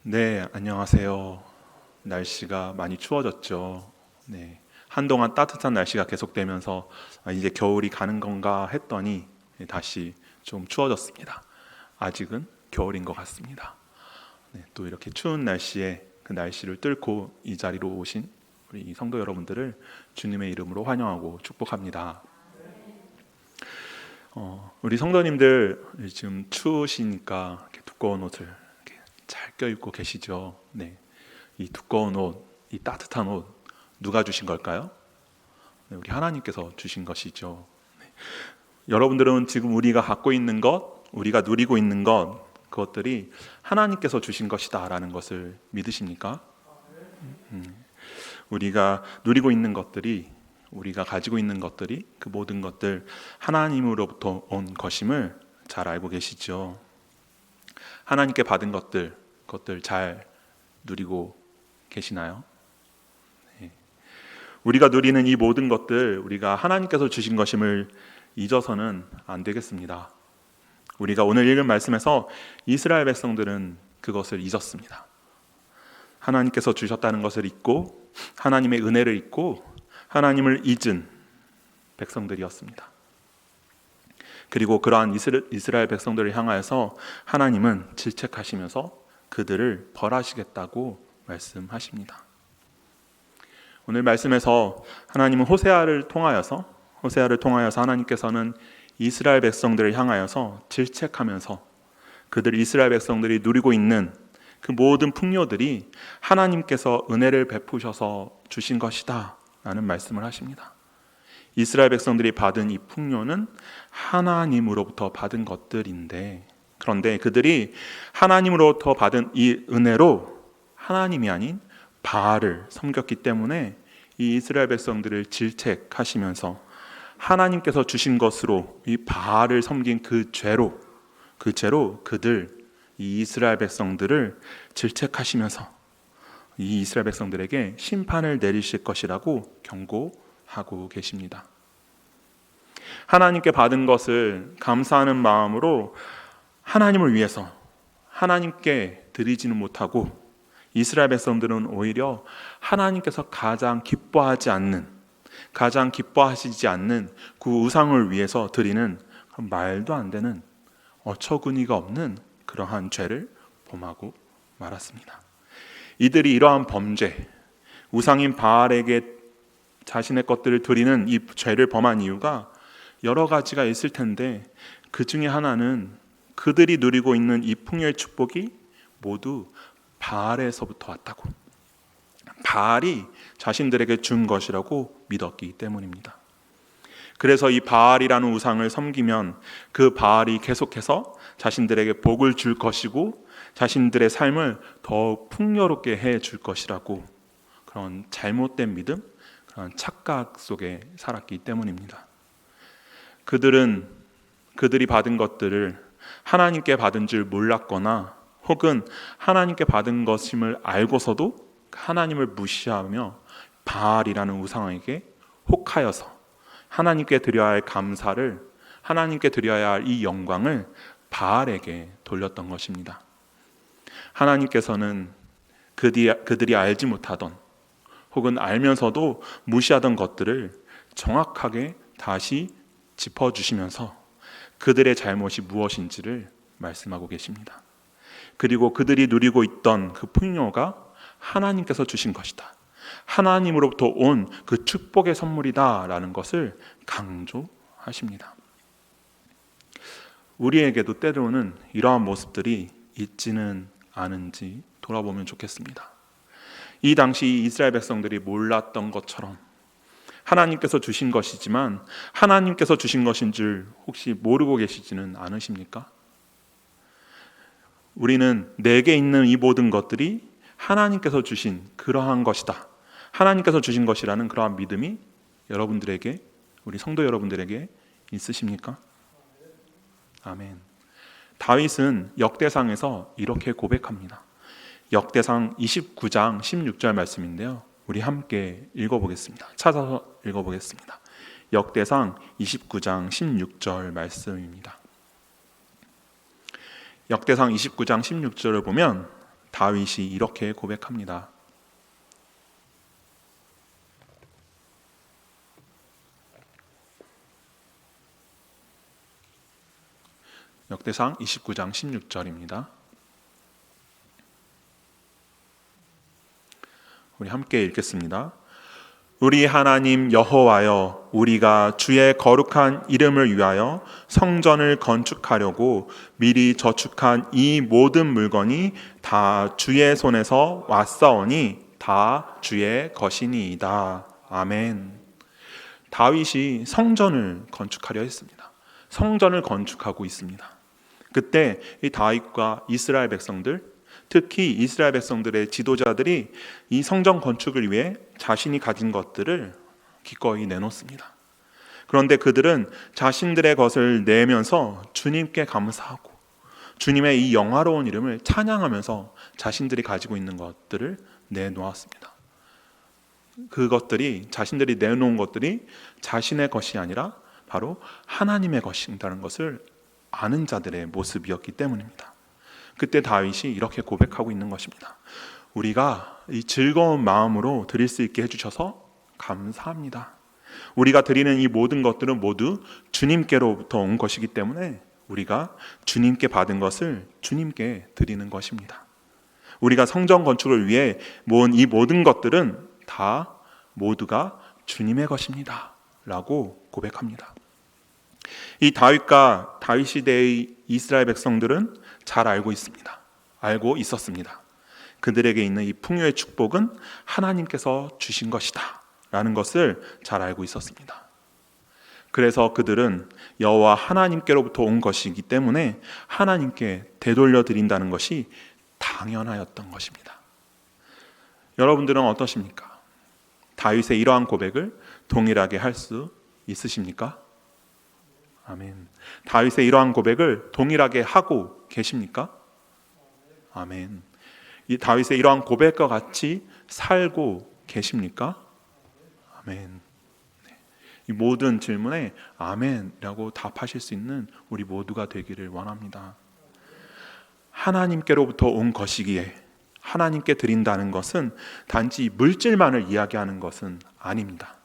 네, 안녕하세요. 날씨가 많이 추워졌죠. 네, 한동안 따뜻한 날씨가 계속되면서 이제 겨울이 가는 건가 했더니 다시 좀 추워졌습니다. 아직은 겨울인 것 같습니다. 네, 또 이렇게 추운 날씨에 그 날씨를 뚫고 이 자리로 오신 우리 성도 여러분들을 주님의 이름으로 환영하고 축복합니다. 우리 성도님들 지금 추우시니까 이렇게 두꺼운 옷을 이렇게 잘 껴입고 계시죠? 네, 이 두꺼운 옷, 이 따뜻한 옷 누가 주신 걸까요? 네, 우리 하나님께서 주신 것이죠. 네. 여러분들은 지금 우리가 갖고 있는 것, 우리가 누리고 있는 것, 그것들이 하나님께서 주신 것이다라는 것을 믿으십니까? 우리가 누리고 있는 것들이, 우리가 가지고 있는 것들이, 그 모든 것들 하나님으로부터 온 것임을 잘 알고 계시죠. 하나님께 받은 것들, 그것들 잘 누리고 계시나요? 네. 우리가 누리는 이 모든 것들, 우리가 하나님께서 주신 것임을 잊어서는 안 되겠습니다. 우리가 오늘 읽은 말씀에서 이스라엘 백성들은 그것을 잊었습니다. 하나님께서 주셨다는 것을 잊고 하나님의 은혜를 잊고 하나님을 잊은 백성들이었습니다. 그리고 그러한 이스라엘 백성들을 향하여서 하나님은 질책하시면서 그들을 벌하시겠다고 말씀하십니다. 오늘 말씀에서 하나님은 호세아를 통하여서 하나님께서는 이스라엘 백성들을 향하여서 질책하면서 그들 이스라엘 백성들이 누리고 있는 그 모든 풍요들이 하나님께서 은혜를 베푸셔서 주신 것이다 라는 말씀을 하십니다. 이스라엘 백성들이 받은 이 풍요는 하나님으로부터 받은 것들인데, 그런데 그들이 하나님으로부터 받은 이 은혜로 하나님이 아닌 바알을 섬겼기 때문에 이 이스라엘 백성들을 질책하시면서 하나님께서 주신 것으로 이 바알을 섬긴 그 죄로 그들 이 이스라엘 백성들을 질책하시면서 이 이스라엘 백성들에게 심판을 내리실 것이라고 경고하고 계십니다. 하나님께 받은 것을 감사하는 마음으로 하나님을 위해서 하나님께 드리지는 못하고 이스라엘 백성들은 오히려 하나님께서 가장 기뻐하시지 않는 그 우상을 위해서 드리는 말도 안 되는 어처구니가 없는 그러한 죄를 범하고 말았습니다. 이들이 이러한 범죄, 우상인 바알에게 자신의 것들을 드리는 이 죄를 범한 이유가 여러 가지가 있을 텐데, 그 중에 하나는 그들이 누리고 있는 이 풍요의 축복이 모두 바알에서부터 왔다고, 바알이 자신들에게 준 것이라고 믿었기 때문입니다. 그래서 이 바알이라는 우상을 섬기면 그 바알이 계속해서 자신들에게 복을 줄 것이고 자신들의 삶을 더 풍요롭게 해줄 것이라고, 그런 잘못된 믿음, 그런 착각 속에 살았기 때문입니다. 그들이 받은 것들을 하나님께 받은 줄 몰랐거나 혹은 하나님께 받은 것임을 알고서도 하나님을 무시하며 바알이라는 우상에게 혹하여서 하나님께 드려야 할 감사를, 하나님께 드려야 할 이 영광을 바알에게 돌렸던 것입니다. 하나님께서는 그들이 알지 못하던 혹은 알면서도 무시하던 것들을 정확하게 다시 짚어주시면서 그들의 잘못이 무엇인지를 말씀하고 계십니다. 그리고 그들이 누리고 있던 그 풍요가 하나님께서 주신 것이다, 하나님으로부터 온 그 축복의 선물이다 라는 것을 강조하십니다. 우리에게도 때로는 이러한 모습들이 있지는 않은지 돌아보면 좋겠습니다. 이 당시 이스라엘 백성들이 몰랐던 것처럼 하나님께서 주신 것이지만 하나님께서 주신 것인 줄 혹시 모르고 계시지는 않으십니까? 우리는 내게 있는 이 모든 것들이 하나님께서 주신 그러한 것이다, 하나님께서 주신 것이라는 그러한 믿음이 여러분들에게, 우리 성도 여러분들에게 있으십니까? 아멘. 다윗은 역대상에서 이렇게 고백합니다. 역대상 29장 16절 말씀인데요, 우리 함께 읽어보겠습니다. 찾아서 읽어보겠습니다. 역대상 29장 16절 말씀입니다. 역대상 29장 16절을 보면 다윗이 이렇게 고백합니다. 역대상 29장 16절입니다. 우리 함께 읽겠습니다. 우리 하나님 여호와여, 우리가 주의 거룩한 이름을 위하여 성전을 건축하려고 미리 저축한 이 모든 물건이 다 주의 손에서 왔사오니 다 주의 것이니이다. 아멘. 다윗이 성전을 건축하려 했습니다. 성전을 건축하고 있습니다. 그때 이 다윗과 이스라엘 백성들, 특히 이스라엘 백성들의 지도자들이 이 성전 건축을 위해 자신이 가진 것들을 기꺼이 내놓습니다. 그런데 그들은 자신들의 것을 내면서 주님께 감사하고 주님의 이 영화로운 이름을 찬양하면서 자신들이 가지고 있는 것들을 내놓았습니다. 그것들이, 자신들이 내놓은 것들이 자신의 것이 아니라 바로 하나님의 것이라는 것을 아는 자들의 모습이었기 때문입니다. 그때 다윗이 이렇게 고백하고 있는 것입니다. 우리가 이 즐거운 마음으로 드릴 수 있게 해주셔서 감사합니다. 우리가 드리는 이 모든 것들은 모두 주님께로부터 온 것이기 때문에 우리가 주님께 받은 것을 주님께 드리는 것입니다. 우리가 성전 건축을 위해 모은 이 모든 것들은 다 모두가 주님의 것입니다 라고 고백합니다. 이 다윗 시대의 이스라엘 백성들은 잘 알고 있습니다. 알고 있었습니다. 그들에게 있는 이 풍요의 축복은 하나님께서 주신 것이다 라는 것을 잘 알고 있었습니다. 그래서 그들은 여호와 하나님께로부터 온 것이기 때문에 하나님께 되돌려 드린다는 것이 당연하였던 것입니다. 여러분들은 어떠십니까? 다윗의 이러한 고백을 동일하게 할 수 있으십니까? 아멘. 다윗의 이러한 고백을 동일하게 하고 계십니까? 아멘. 이 다윗의 이러한 고백과 같이 살고 계십니까? 아멘. 이 모든 질문에 아멘이라고 답하실 수 있는 우리 모두가 되기를 원합니다. 하나님께로부터 온 것이기에 하나님께 드린다는 것은 단지 물질만을 이야기하는 것은 아닙니다.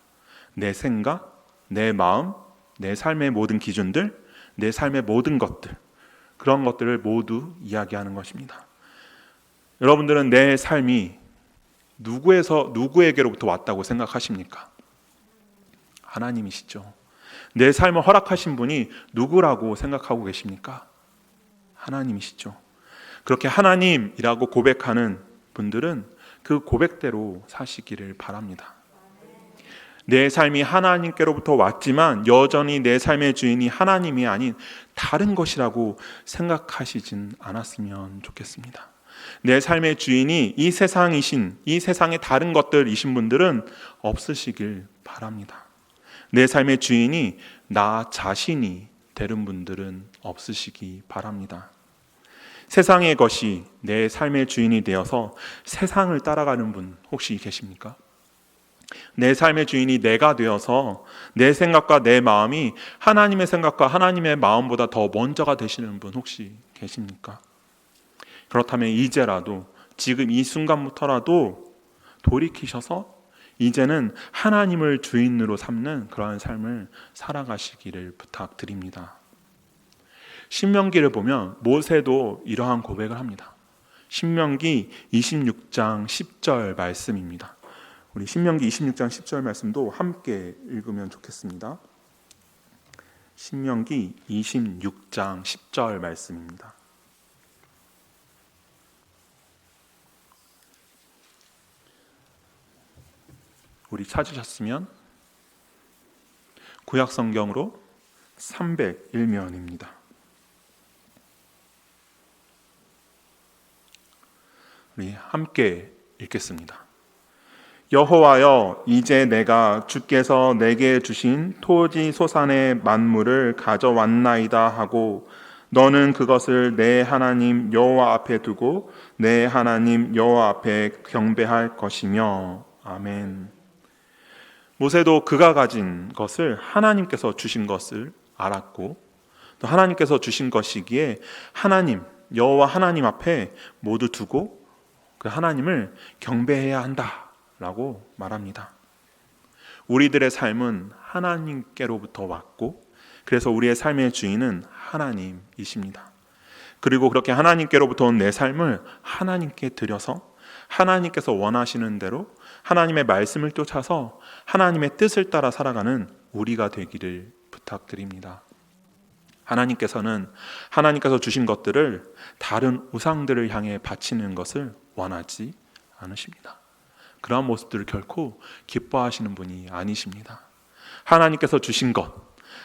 내 생각, 내 마음, 내 삶의 모든 기준들, 내 삶의 모든 것들, 그런 것들을 모두 이야기하는 것입니다. 여러분들은 내 삶이 누구에게로부터 왔다고 생각하십니까? 하나님이시죠. 내 삶을 허락하신 분이 누구라고 생각하고 계십니까? 하나님이시죠. 그렇게 하나님이라고 고백하는 분들은 그 고백대로 사시기를 바랍니다. 내 삶이 하나님께로부터 왔지만 여전히 내 삶의 주인이 하나님이 아닌 다른 것이라고 생각하시진 않았으면 좋겠습니다. 내 삶의 주인이 이 세상이신, 이 세상의 다른 것들이신 분들은 없으시길 바랍니다. 내 삶의 주인이 나 자신이 되는 분들은 없으시기 바랍니다. 세상의 것이 내 삶의 주인이 되어서 세상을 따라가는 분 혹시 계십니까? 내 삶의 주인이 내가 되어서 내 생각과 내 마음이 하나님의 생각과 하나님의 마음보다 더 먼저가 되시는 분 혹시 계십니까? 그렇다면 이제라도, 지금 이 순간부터라도 돌이키셔서 이제는 하나님을 주인으로 삼는 그러한 삶을 살아가시기를 부탁드립니다. 신명기를 보면 모세도 이러한 고백을 합니다. 신명기 26장 10절 말씀입니다. 우리 신명기 26장 10절 말씀도 함께 읽으면 좋겠습니다. 신명기 26장 10절 말씀입니다. 우리 찾으셨으면 구약 성경으로 301면입니다. 우리 함께 읽겠습니다. 여호와여, 이제 내가 주께서 내게 주신 토지 소산의 만물을 가져왔나이다 하고 너는 그것을 내 하나님 여호와 앞에 두고 내 하나님 여호와 앞에 경배할 것이며. 아멘. 모세도 그가 가진 것을 하나님께서 주신 것을 알았고 또 하나님께서 주신 것이기에 하나님 여호와 하나님 앞에 모두 두고 그 하나님을 경배해야 한다라고 말합니다. 우리들의 삶은 하나님께로부터 왔고, 그래서 우리의 삶의 주인은 하나님이십니다. 그리고 그렇게 하나님께로부터 온 내 삶을 하나님께 드려서 하나님께서 원하시는 대로 하나님의 말씀을 쫓아서 하나님의 뜻을 따라 살아가는 우리가 되기를 부탁드립니다. 하나님께서는 하나님께서 주신 것들을 다른 우상들을 향해 바치는 것을 원하지 않으십니다. 그러한 모습들을 결코 기뻐하시는 분이 아니십니다. 하나님께서 주신 것,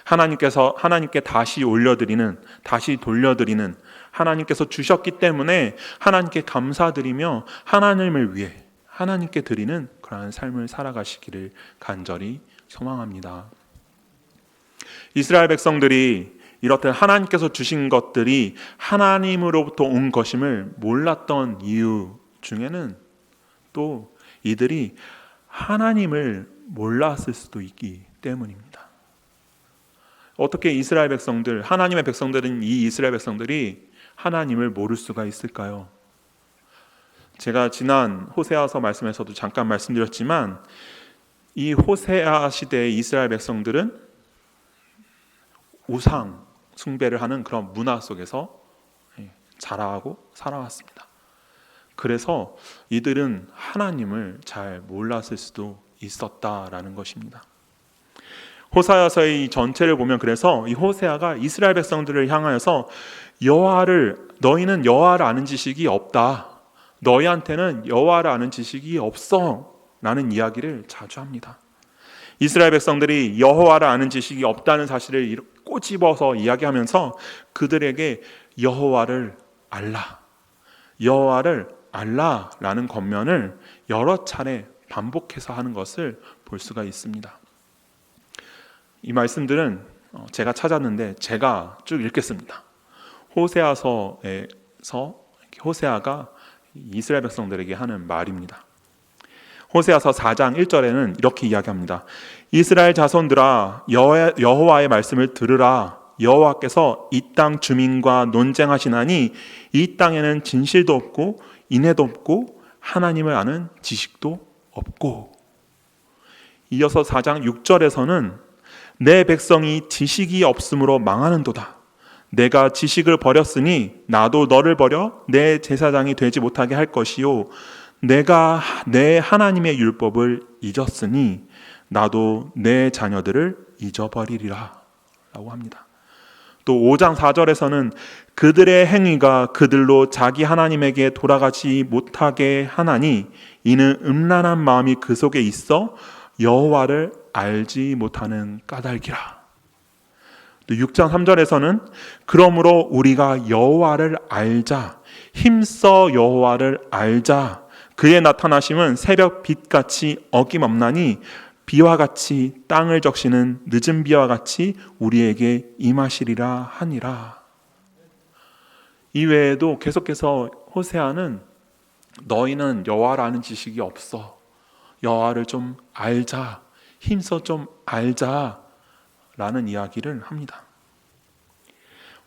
하나님께 다시 올려드리는, 다시 돌려드리는, 하나님께서 주셨기 때문에 하나님께 감사드리며 하나님을 위해 하나님께 드리는 그러한 삶을 살아가시기를 간절히 소망합니다. 이스라엘 백성들이 이렇듯 하나님께서 주신 것들이 하나님으로부터 온 것임을 몰랐던 이유 중에는 또 이들이 하나님을 몰랐을 수도 있기 때문입니다. 어떻게 이스라엘 백성들, 하나님의 백성들은 이 이스라엘 백성들이 하나님을 모를 수가 있을까요? 제가 지난 호세아서 말씀에서도 잠깐 말씀드렸지만 이 호세아 시대의 이스라엘 백성들은 우상 숭배를 하는 그런 문화 속에서 자라고 살아왔습니다. 그래서 이들은 하나님을 잘 몰랐을 수도 있었다라는 것입니다. 호세아서의 이 전체를 보면 그래서 이 호세아가 이스라엘 백성들을 향하여서 너희는 여호와를 아는 지식이 없다. 너희한테는 여호와를 아는 지식이 없어. 라는 이야기를 자주 합니다. 이스라엘 백성들이 여호와를 아는 지식이 없다는 사실을 꼬집어서 이야기하면서 그들에게 여호와를 알라라는 권면을 여러 차례 반복해서 하는 것을 볼 수가 있습니다. 이 말씀들은 제가 찾았는데 제가 쭉 읽겠습니다. 호세아서에서 호세아가 이스라엘 백성들에게 하는 말입니다. 호세아서 4장 1절에는 이렇게 이야기합니다. 이스라엘 자손들아 여호와의 말씀을 들으라. 여호와께서 이 땅 주민과 논쟁하시나니 이 땅에는 진실도 없고 인애도 없고 하나님을 아는 지식도 없고. 이어서 4장 6절에서는 내 백성이 지식이 없으므로 망하는도다. 내가 지식을 버렸으니 나도 너를 버려 내 제사장이 되지 못하게 할 것이요 내가 내 하나님의 율법을 잊었으니 나도 내 자녀들을 잊어버리리라 라고 합니다. 또 5장 4절에서는 그들의 행위가 그들로 자기 하나님에게 돌아가지 못하게 하나니 이는 음란한 마음이 그 속에 있어 여호와를 알지 못하는 까닭이라. 또 6장 3절에서는 그러므로 우리가 여호와를 알자, 힘써 여호와를 알자. 그의 나타나심은 새벽 빛같이 어김없나니 비와 같이 땅을 적시는 늦은 비와 같이 우리에게 임하시리라 하니라. 이외에도 계속해서 호세아는 너희는 여호와를 아는 지식이 없어. 여호와를 좀 알자. 힘써 좀 알자. 라는 이야기를 합니다.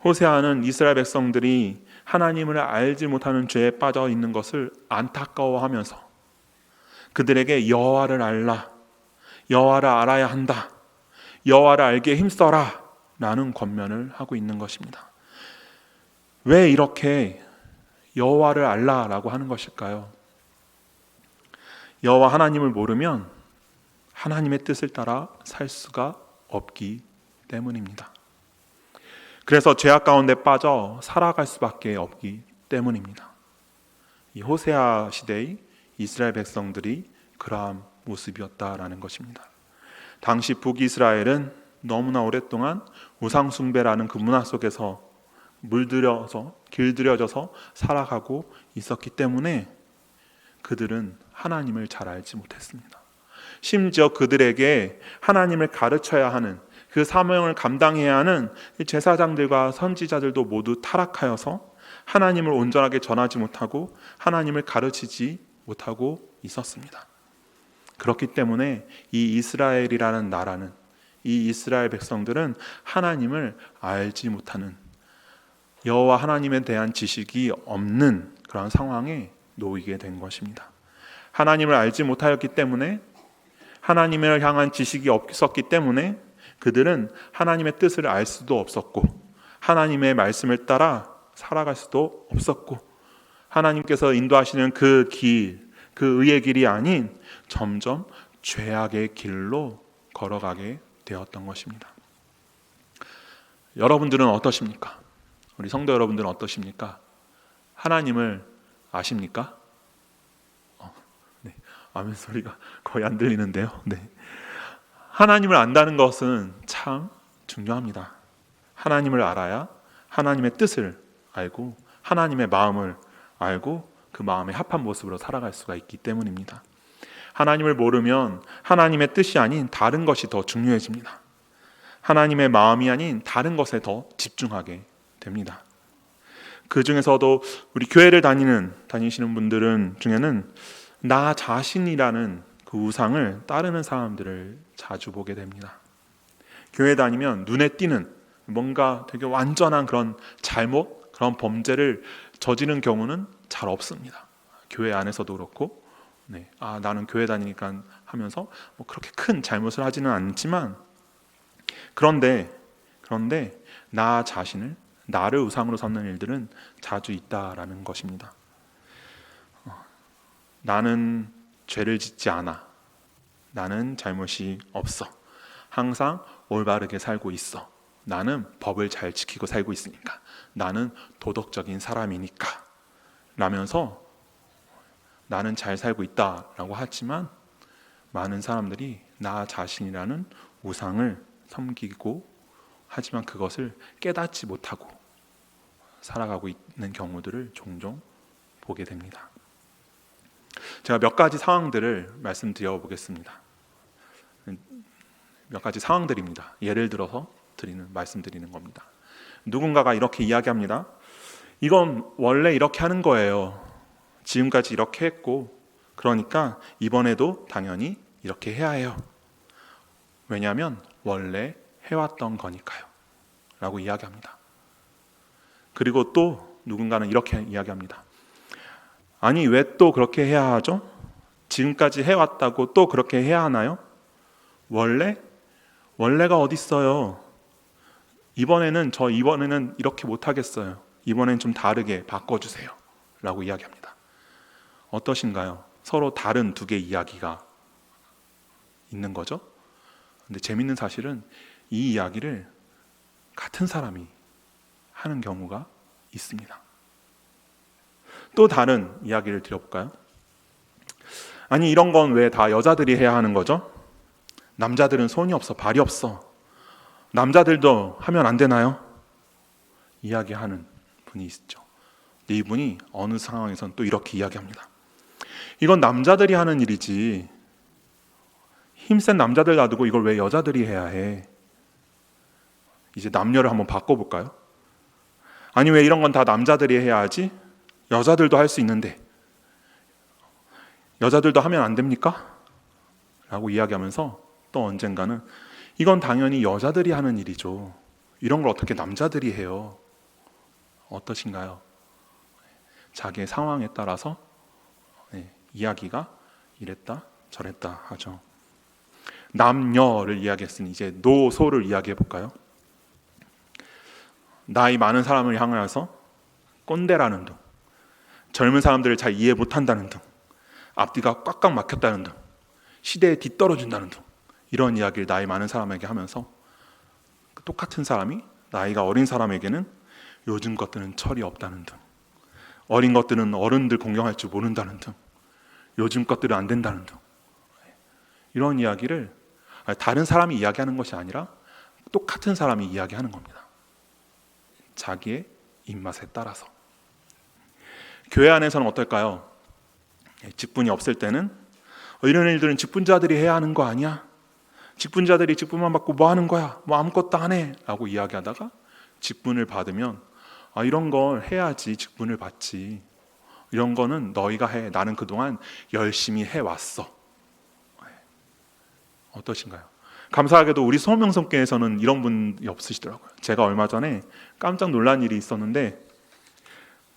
호세아는 이스라엘 백성들이 하나님을 알지 못하는 죄에 빠져 있는 것을 안타까워하면서 그들에게 여호와를 알아야 한다. 여호와를 알게 힘써라 라는 권면을 하고 있는 것입니다. 왜 이렇게 여호와를 알라라고 하는 것일까요? 여호와 하나님을 모르면 하나님의 뜻을 따라 살 수가 없기 때문입니다. 그래서 죄악 가운데 빠져 살아갈 수밖에 없기 때문입니다. 이 호세아 시대의 이스라엘 백성들이 그러한 모습이었다라는 것입니다. 당시 북이스라엘은 너무나 오랫동안 우상숭배라는 그 문화 속에서 길들여져서 살아가고 있었기 때문에 그들은 하나님을 잘 알지 못했습니다. 심지어 그들에게 하나님을 가르쳐야 하는 그 사명을 감당해야 하는 제사장들과 선지자들도 모두 타락하여서 하나님을 온전하게 전하지 못하고 하나님을 가르치지 못하고 있었습니다. 그렇기 때문에 이 이스라엘이라는 나라는, 이 이스라엘 백성들은 하나님을 알지 못하는, 여호와 하나님에 대한 지식이 없는 그런 상황에 놓이게 된 것입니다. 하나님을 알지 못하였기 때문에, 하나님을 향한 지식이 없었기 때문에 그들은 하나님의 뜻을 알 수도 없었고, 하나님의 말씀을 따라 살아갈 수도 없었고, 하나님께서 인도하시는 그 길, 그 의의 길이 아닌 점점 죄악의 길로 걸어가게 되었던 것입니다. 여러분들은 어떠십니까? 우리 성도 여러분들은 어떠십니까? 하나님을 아십니까? 네, 아멘 소리가 거의 안 들리는데요. 네. 하나님을 안다는 것은 참 중요합니다. 하나님을 알아야 하나님의 뜻을 알고 하나님의 마음을 알고 그 마음에 합한 모습으로 살아갈 수가 있기 때문입니다. 하나님을 모르면 하나님의 뜻이 아닌 다른 것이 더 중요해집니다. 하나님의 마음이 아닌 다른 것에 더 집중하게 됩니다. 그 중에서도 우리 교회를 다니시는 분들은 중에는 나 자신이라는 그 우상을 따르는 사람들을 자주 보게 됩니다. 교회 다니면 눈에 띄는 뭔가 되게 완전한 그런 잘못, 그런 범죄를 저지른 경우는 잘 없습니다. 교회 안에서도 그렇고, 나는 교회 다니니까 하면서 뭐 그렇게 큰 잘못을 하지는 않지만, 그런데 나 자신을, 나를 우상으로 삼는 일들은 자주 있다라는 것입니다. 나는 죄를 짓지 않아. 나는 잘못이 없어. 항상 올바르게 살고 있어. 나는 법을 잘 지키고 살고 있으니까. 나는 도덕적인 사람이니까. 라면서 나는 잘 살고 있다라고 하지만 많은 사람들이 나 자신이라는 우상을 섬기고 하지만 그것을 깨닫지 못하고 살아가고 있는 경우들을 종종 보게 됩니다. 제가 몇 가지 상황들을 말씀드려 보겠습니다. 몇 가지 상황들입니다. 예를 들어서 말씀드리는 겁니다. 누군가가 이렇게 이야기합니다. 이건 원래 이렇게 하는 거예요. 지금까지 이렇게 했고, 그러니까 이번에도 당연히 이렇게 해야 해요. 왜냐하면 원래 해왔던 거니까요. 라고 이야기합니다. 그리고 또 누군가는 이렇게 이야기합니다. 아니, 왜 또 그렇게 해야 하죠? 지금까지 해왔다고 또 그렇게 해야 하나요? 원래가 어딨어요? 이번에는 이렇게 못하겠어요. 이번엔 좀 다르게 바꿔주세요. 라고 이야기합니다. 어떠신가요? 서로 다른 두 개의 이야기가 있는 거죠. 근데 재밌는 사실은 이 이야기를 같은 사람이 하는 경우가 있습니다. 또 다른 이야기를 드려볼까요? 아니, 이런 건 왜 다 여자들이 해야 하는 거죠? 남자들은 손이 없어, 발이 없어. 남자들도 하면 안 되나요? 이야기하는 분이 있죠. 이분이 어느 상황에서는 또 이렇게 이야기합니다. 이건 남자들이 하는 일이지, 힘센 남자들 놔두고 이걸 왜 여자들이 해야 해? 이제 남녀를 한번 바꿔볼까요? 아니, 왜 이런 건 다 남자들이 해야 하지? 여자들도 할 수 있는데 여자들도 하면 안 됩니까? 라고 이야기하면서 또 언젠가는 이건 당연히 여자들이 하는 일이죠. 이런 걸 어떻게 남자들이 해요? 어떠신가요? 자기의 상황에 따라서 이야기가 이랬다 저랬다 하죠. 남녀를 이야기했으니 이제 노소를 이야기해 볼까요? 나이 많은 사람을 향하여서 꼰대라는 등, 젊은 사람들을 잘 이해 못한다는 등, 앞뒤가 꽉꽉 막혔다는 등, 시대에 뒤떨어진다는 등, 이런 이야기를 나이 많은 사람에게 하면서 똑같은 사람이 나이가 어린 사람에게는 요즘 것들은 철이 없다는 등, 어린 것들은 어른들 공경할 줄 모른다는 등, 요즘 것들은 안 된다는 등, 이런 이야기를 다른 사람이 이야기하는 것이 아니라 똑같은 사람이 이야기하는 겁니다. 자기의 입맛에 따라서. 교회 안에서는 어떨까요? 직분이 없을 때는 이런 일들은 직분자들이 해야 하는 거 아니야? 직분자들이 직분만 받고 뭐 하는 거야? 뭐 아무것도 안 해 라고 이야기하다가 직분을 받으면 이런 걸 해야지 직분을 받지, 이런 거는 너희가 해, 나는 그동안 열심히 해왔어. 어떠신가요? 감사하게도 우리 소명성교회에서는 이런 분이 없으시더라고요. 제가 얼마 전에 깜짝 놀란 일이 있었는데,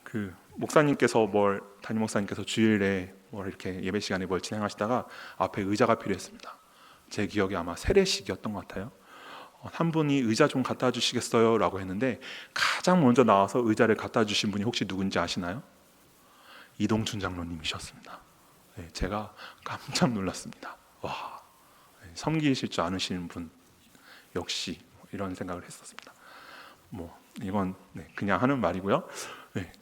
그 목사님께서 뭘 담임 목사님께서 주일에 이렇게 예배 시간에 뭘 진행하시다가 앞에 의자가 필요했습니다. 제 기억에 아마 세례식이었던 것 같아요. 한 분이 의자 좀 갖다 주시겠어요? 라고 했는데 가장 먼저 나와서 의자를 갖다 주신 분이 혹시 누군지 아시나요? 이동춘 장로님이셨습니다. 제가 깜짝 놀랐습니다. 와, 섬기실 줄 아시는 분 역시 이런 생각을 했었습니다. 이건 그냥 하는 말이고요.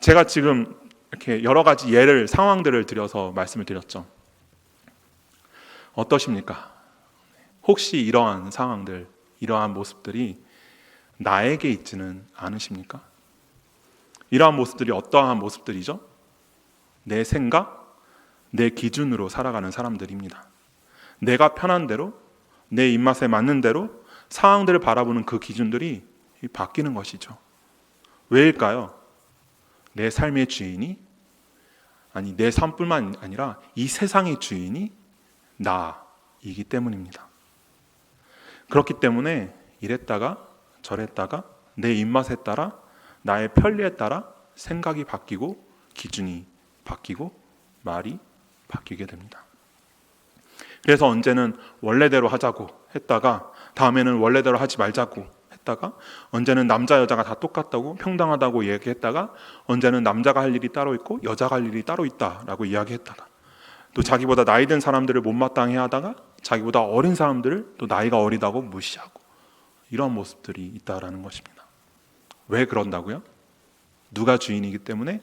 제가 지금 이렇게 여러 가지 상황들을 들여서 말씀을 드렸죠. 어떠십니까? 혹시 이러한 상황들, 이러한 모습들이 나에게 있지는 않으십니까? 이러한 모습들이 어떠한 모습들이죠? 내 생각, 내 기준으로 살아가는 사람들입니다. 내가 편한 대로, 내 입맛에 맞는 대로 상황들을 바라보는 그 기준들이 바뀌는 것이죠. 왜일까요? 내 삶의 주인이, 내 삶뿐만 아니라 이 세상의 주인이 나이기 때문입니다. 그렇기 때문에 이랬다가 저랬다가 내 입맛에 따라, 나의 편리에 따라 생각이 바뀌고 기준이 바뀌고 말이 바뀌게 됩니다. 그래서 언제는 원래대로 하자고 했다가 다음에는 원래대로 하지 말자고 했다가, 언제는 남자 여자가 다 똑같다고 평등하다고 얘기했다가, 언제는 남자가 할 일이 따로 있고 여자가 할 일이 따로 있다라고 이야기했다가, 또 자기보다 나이 든 사람들을 못마땅해 하다가 자기보다 어린 사람들을 또 나이가 어리다고 무시하고, 이런 모습들이 있다라는 것입니다. 왜 그런다고요? 누가 주인이기 때문에?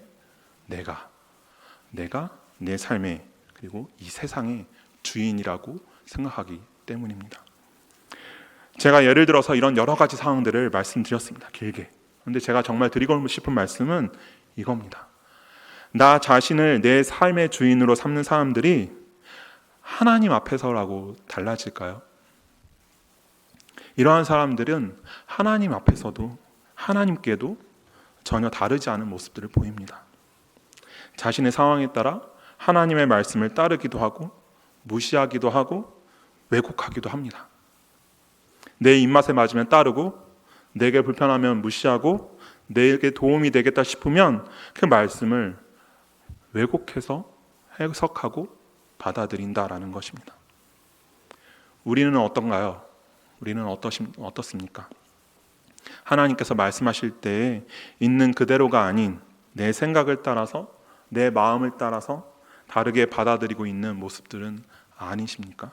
내가 내 삶의, 그리고 이 세상의 주인이라고 생각하기 때문입니다. 제가 예를 들어서 이런 여러 가지 상황들을 말씀드렸습니다. 길게. 그런데 제가 정말 드리고 싶은 말씀은 이겁니다. 나 자신을 내 삶의 주인으로 삼는 사람들이 하나님 앞에서라고 달라질까요? 이러한 사람들은 하나님 앞에서도, 하나님께도 전혀 다르지 않은 모습들을 보입니다. 자신의 상황에 따라 하나님의 말씀을 따르기도 하고 무시하기도 하고 왜곡하기도 합니다. 내 입맛에 맞으면 따르고, 내게 불편하면 무시하고, 내게 도움이 되겠다 싶으면 그 말씀을 왜곡해서 해석하고 받아들인다라는 것입니다. 우리는 어떤가요? 우리는 어떻습니까? 하나님께서 말씀하실 때 있는 그대로가 아닌 내 생각을 따라서, 내 마음을 따라서 다르게 받아들이고 있는 모습들은 아니십니까?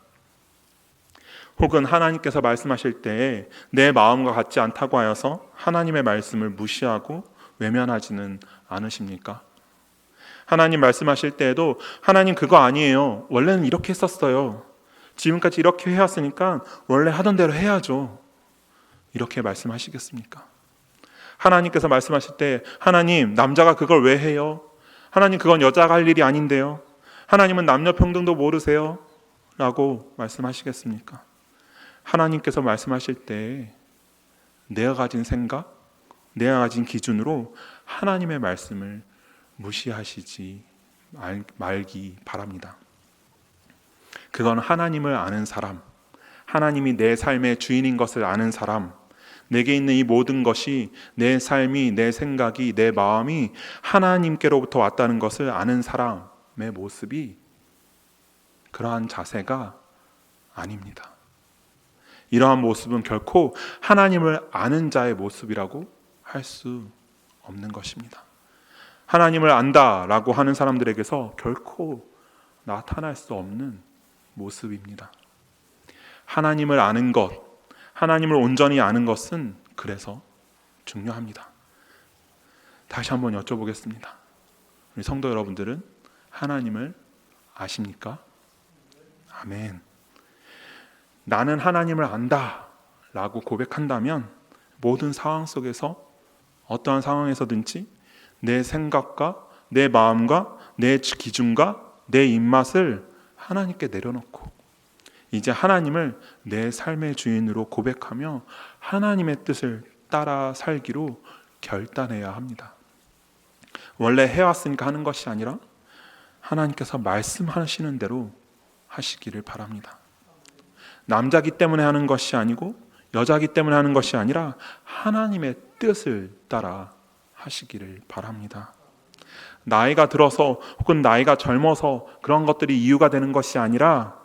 혹은 하나님께서 말씀하실 때에 내 마음과 같지 않다고 하여서 하나님의 말씀을 무시하고 외면하지는 않으십니까? 하나님 말씀하실 때에도 하나님 그거 아니에요. 원래는 이렇게 했었어요. 지금까지 이렇게 해왔으니까 원래 하던 대로 해야죠. 이렇게 말씀하시겠습니까? 하나님께서 말씀하실 때 하나님 남자가 그걸 왜 해요? 하나님 그건 여자가 할 일이 아닌데요. 하나님은 남녀 평등도 모르세요? 라고 말씀하시겠습니까? 하나님께서 말씀하실 때 내가 가진 생각, 내가 가진 기준으로 하나님의 말씀을 무시하시지 말기 바랍니다. 그건 하나님을 아는 사람, 하나님이 내 삶의 주인인 것을 아는 사람, 내게 있는 이 모든 것이, 내 삶이, 내 생각이, 내 마음이 하나님께로부터 왔다는 것을 아는 사람의 모습이 그러한 자세가 아닙니다. 이러한 모습은 결코 하나님을 아는 자의 모습이라고 할 수 없는 것입니다. 하나님을 안다라고 하는 사람들에게서 결코 나타날 수 없는 모습입니다. 하나님을 아는 것, 하나님을 온전히 아는 것은 그래서 중요합니다. 다시 한번 여쭤보겠습니다. 우리 성도 여러분들은 하나님을 아십니까? 아멘. 나는 하나님을 안다 라고 고백한다면 모든 상황 속에서, 어떠한 상황에서든지 내 생각과 내 마음과 내 기준과 내 입맛을 하나님께 내려놓고 이제 하나님을 내 삶의 주인으로 고백하며 하나님의 뜻을 따라 살기로 결단해야 합니다. 원래 해왔으니까 하는 것이 아니라 하나님께서 말씀하시는 대로 하시기를 바랍니다. 남자기 때문에 하는 것이 아니고 여자기 때문에 하는 것이 아니라 하나님의 뜻을 따라 하시기를 바랍니다. 나이가 들어서 혹은 나이가 젊어서 그런 것들이 이유가 되는 것이 아니라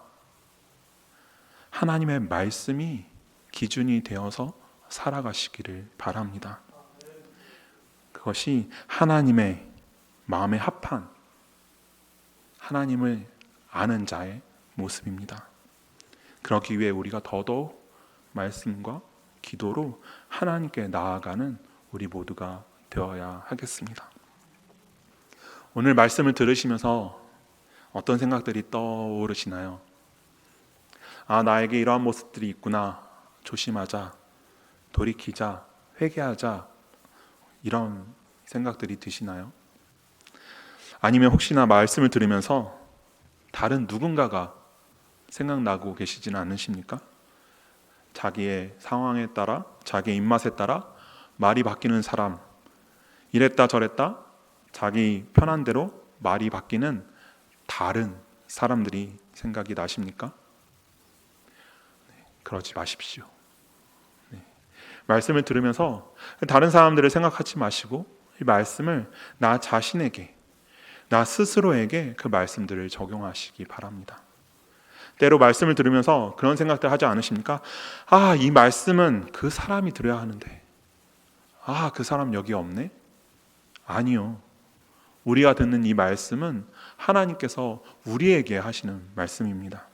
하나님의 말씀이 기준이 되어서 살아가시기를 바랍니다. 그것이 하나님의 마음에 합한 하나님을 아는 자의 모습입니다. 그러기 위해 우리가 더더욱 말씀과 기도로 하나님께 나아가는 우리 모두가 되어야 하겠습니다. 오늘 말씀을 들으시면서 어떤 생각들이 떠오르시나요? 나에게 이러한 모습들이 있구나. 조심하자. 돌이키자. 회개하자. 이런 생각들이 드시나요? 아니면 혹시나 말씀을 들으면서 다른 누군가가 생각나고 계시지는 않으십니까? 자기의 상황에 따라, 자기의 입맛에 따라 말이 바뀌는 사람, 이랬다 저랬다 자기 편한 대로 말이 바뀌는 다른 사람들이 생각이 나십니까? 그러지 마십시오. 말씀을 들으면서 다른 사람들을 생각하지 마시고 이 말씀을 나 자신에게, 나 스스로에게 그 말씀들을 적용하시기 바랍니다. 때로 말씀을 들으면서 그런 생각들 하지 않으십니까? 이 말씀은 그 사람이 들어야 하는데 그 사람 여기 없네? 아니요. 우리가 듣는 이 말씀은 하나님께서 우리에게 하시는 말씀입니다.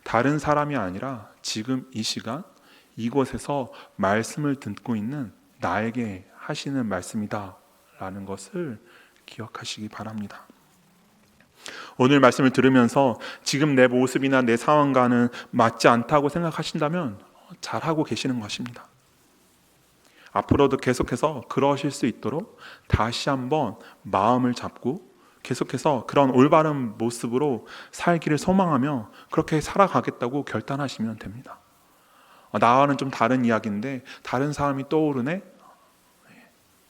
다른 사람이 아니라 지금 이 시간 이곳에서 말씀을 듣고 있는 나에게 하시는 말씀이다 라는 것을 기억하시기 바랍니다. 오늘 말씀을 들으면서 지금 내 모습이나 내 상황과는 맞지 않다고 생각하신다면 잘하고 계시는 것입니다. 앞으로도 계속해서 그러실 수 있도록 다시 한번 마음을 잡고 계속해서 그런 올바른 모습으로 살기를 소망하며 그렇게 살아가겠다고 결단하시면 됩니다. 나와는 좀 다른 이야기인데 다른 사람이 떠오르네?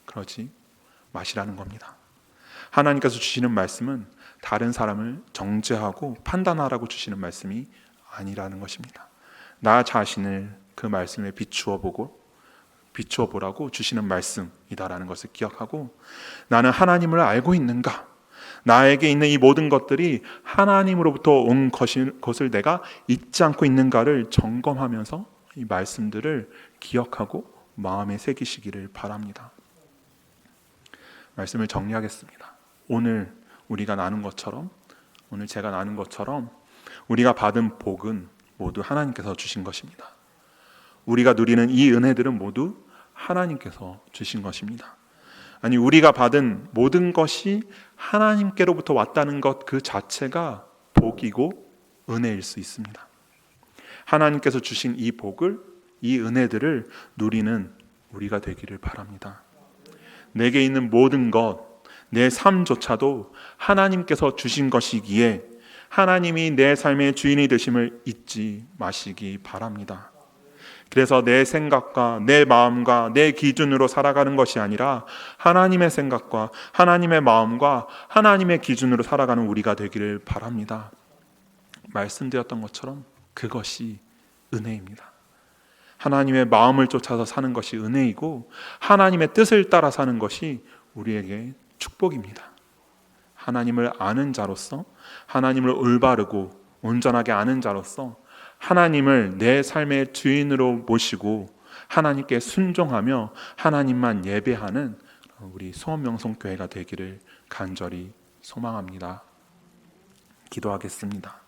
그러지 마시라는 겁니다. 하나님께서 주시는 말씀은 다른 사람을 정죄하고 판단하라고 주시는 말씀이 아니라는 것입니다. 나 자신을 그 말씀에 비추어 보라고 주시는 말씀이다라는 것을 기억하고, 나는 하나님을 알고 있는가? 나에게 있는 이 모든 것들이 하나님으로부터 온 것을 내가 잊지 않고 있는가를 점검하면서 이 말씀들을 기억하고 마음에 새기시기를 바랍니다. 말씀을 정리하겠습니다. 오늘 우리가 나눈 것처럼, 오늘 제가 나눈 것처럼 우리가 받은 복은 모두 하나님께서 주신 것입니다. 우리가 누리는 이 은혜들은 모두 하나님께서 주신 것입니다. 아니, 우리가 받은 모든 것이 하나님께로부터 왔다는 것 그 자체가 복이고 은혜일 수 있습니다. 하나님께서 주신 이 복을, 이 은혜들을 누리는 우리가 되기를 바랍니다. 내게 있는 모든 것, 내 삶조차도 하나님께서 주신 것이기에 하나님이 내 삶의 주인이 되심을 잊지 마시기 바랍니다. 그래서 내 생각과 내 마음과 내 기준으로 살아가는 것이 아니라 하나님의 생각과 하나님의 마음과 하나님의 기준으로 살아가는 우리가 되기를 바랍니다. 말씀드렸던 것처럼 그것이 은혜입니다. 하나님의 마음을 쫓아서 사는 것이 은혜이고 하나님의 뜻을 따라 사는 것이 우리에게 축복입니다. 하나님을 아는 자로서, 하나님을 올바르고 온전하게 아는 자로서 하나님을 내 삶의 주인으로 모시고 하나님께 순종하며 하나님만 예배하는 우리 수원명성교회가 되기를 간절히 소망합니다. 기도하겠습니다.